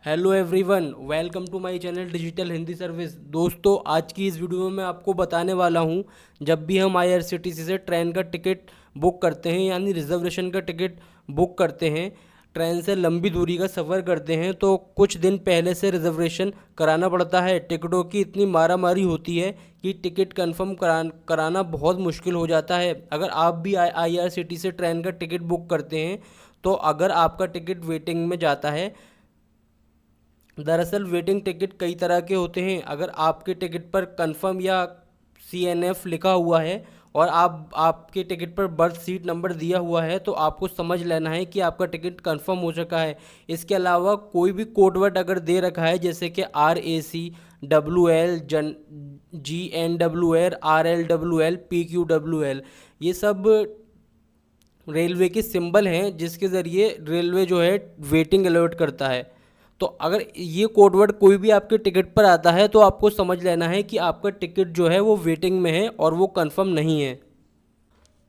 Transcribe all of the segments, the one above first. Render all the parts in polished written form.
Hello everyone, welcome to my channel digital Hindi service. दोस्तों, आज की इस वीडियो में मैं आपको बताने वाला हूं, जब भी हम आईआरसीटीसी से ट्रेन का टिकट बुक करते हैं यानी रिजर्वेशन का टिकट बुक करते हैं, ट्रेन से लंबी दूरी का सफ़र करते हैं तो कुछ दिन पहले से रिजर्वेशन कराना पड़ता है। टिकटों की इतनी मारामारी होती है कि टिकट कंफर्म कराना बहुत मुश्किल हो जाता है। अगर आप भी आईआरसीटीसी से ट्रेन का टिकट बुक करते हैं तो अगर आपका टिकट वेटिंग में जाता है, दरअसल वेटिंग टिकट कई तरह के होते हैं। अगर आपके टिकट पर कंफर्म या सीएनएफ लिखा हुआ है और आपके टिकट पर बर्थ सीट नंबर दिया हुआ है तो आपको समझ लेना है कि आपका टिकट कंफर्म हो चुका है। इसके अलावा कोई भी कोड वर्ड अगर दे रखा है, जैसे कि RAC, WL, GNWR, RLWL, PQWL, ये सब रेलवे के सिंबल हैं जिसके ज़रिए रेलवे जो है वेटिंग अलर्ट करता है। तो अगर ये कोड वर्ड कोई भी आपके टिकट पर आता है तो आपको समझ लेना है कि आपका टिकट जो है वो वेटिंग में है और वो कंफर्म नहीं है।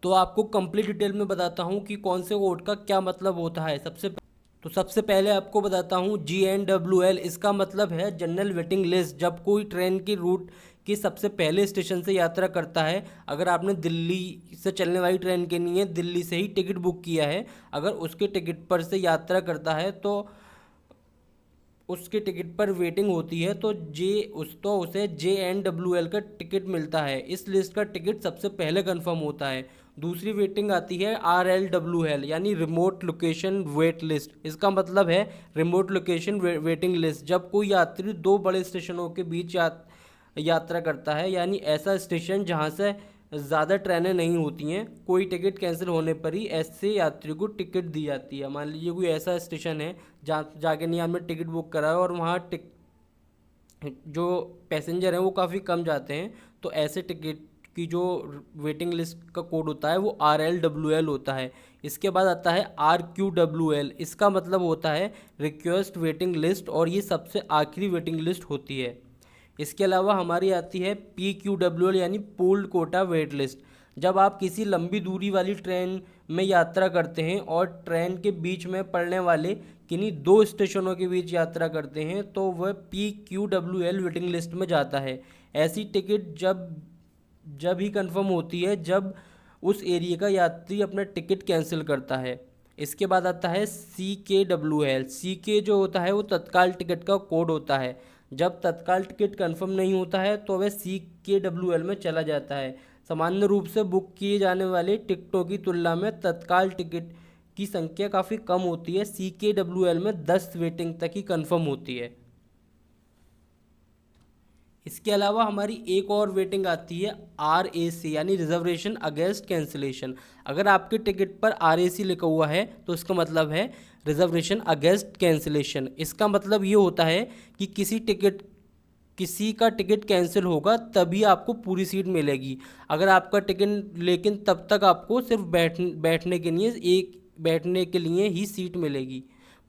तो आपको कंप्लीट डिटेल में बताता हूँ कि कौन से कोड का क्या मतलब होता है। सबसे पहले आपको बताता हूँ GNWL, इसका मतलब है जनरल वेटिंग लिस्ट। जब कोई ट्रेन की रूट की सबसे पहले स्टेशन से यात्रा करता है, अगर आपने दिल्ली से चलने वाली ट्रेन के लिए दिल्ली से ही टिकट बुक किया है, अगर उसके टिकट पर से यात्रा करता है तो उसके टिकट पर वेटिंग होती है तो उसे JNWL का टिकट मिलता है। इस लिस्ट का टिकट सबसे पहले कंफर्म होता है। दूसरी वेटिंग आती है RLWL यानी रिमोट लोकेशन वेट लिस्ट। इसका मतलब है रिमोट लोकेशन वेटिंग लिस्ट। जब कोई यात्री दो बड़े स्टेशनों के बीच यात्रा करता है, यानी ऐसा स्टेशन जहां से ज़्यादा ट्रेनें नहीं होती हैं, कोई टिकट कैंसिल होने पर ही ऐसे यात्री को टिकट दी जाती है। मान लीजिए कोई ऐसा स्टेशन है जहाँ जाके नहीं आपने टिकट बुक करा है और वहाँ जो पैसेंजर हैं वो काफ़ी कम जाते हैं, तो ऐसे टिकट की जो वेटिंग लिस्ट का कोड होता है वो RLWL होता है। इसके बाद आता है RQWL। इसका मतलब होता है रिक्वेस्ट वेटिंग लिस्ट और ये सबसे आखिरी वेटिंग लिस्ट होती है। इसके अलावा हमारी आती है PQWL यानी पूल्ड कोटा वेट लिस्ट। जब आप किसी लंबी दूरी वाली ट्रेन में यात्रा करते हैं और ट्रेन के बीच में पड़ने वाले किन्हीं दो स्टेशनों के बीच यात्रा करते हैं तो वह PQWL वेटिंग लिस्ट में जाता है। ऐसी टिकट जब ही कंफर्म होती है जब उस एरिया का यात्री अपना टिकट कैंसिल करता है। इसके बाद आता है CKWL। CK जो होता है वो तत्काल टिकट का कोड होता है। जब तत्काल टिकट कंफर्म नहीं होता है तो वह CKWL में चला जाता है। सामान्य रूप से बुक किए जाने वाले टिकटों की तुलना में तत्काल टिकट की संख्या काफ़ी कम होती है। CKWL में 10 वेटिंग तक ही कंफर्म होती है। इसके अलावा हमारी एक और वेटिंग आती है RAC यानी रिजर्वेशन अगेंस्ट कैंसिलेशन। अगर आपके टिकट पर RAC लिखा हुआ है तो इसका मतलब है रिजर्वेशन अगेंस्ट कैंसिलेशन। इसका मतलब ये होता है कि किसी का टिकट कैंसिल होगा तभी आपको पूरी सीट मिलेगी। अगर आपका टिकट लेकिन तब तक आपको सिर्फ बैठने के लिए ही सीट मिलेगी।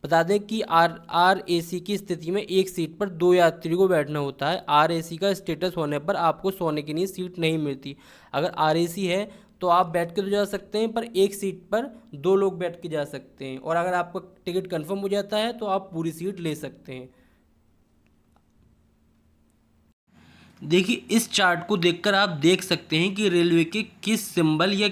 बता दें कि RAC की स्थिति में एक सीट पर दो यात्री को बैठना होता है। RAC का स्टेटस होने पर आपको सोने के लिए सीट नहीं मिलती। अगर RAC है तो आप बैठ के तो जा सकते हैं, पर एक सीट पर दो लोग बैठ के जा सकते हैं, और अगर आपका टिकट कंफर्म हो जाता है तो आप पूरी सीट ले सकते हैं। देखिए, इस चार्ट को देखकर आप देख सकते हैं कि रेलवे के किस सिंबल या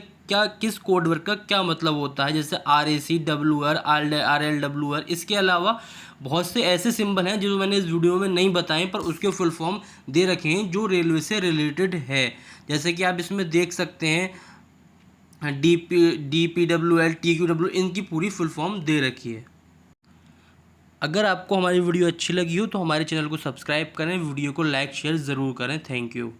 किस कोड वर्ड का क्या मतलब होता है, जैसे RAC, WR, RLWR। इसके अलावा बहुत से ऐसे सिंबल हैं जो मैंने इस वीडियो में नहीं बताए पर उसके फुल फॉर्म दे रखे हैं जो रेलवे से रिलेटेड है। जैसे कि आप इसमें देख सकते हैं DPWL, TQW, इनकी पूरी फुल फॉर्म दे रखी है। अगर आपको हमारी वीडियो अच्छी लगी हो तो हमारे चैनल को सब्सक्राइब करें, वीडियो को लाइक शेयर ज़रूर करें। Thank you.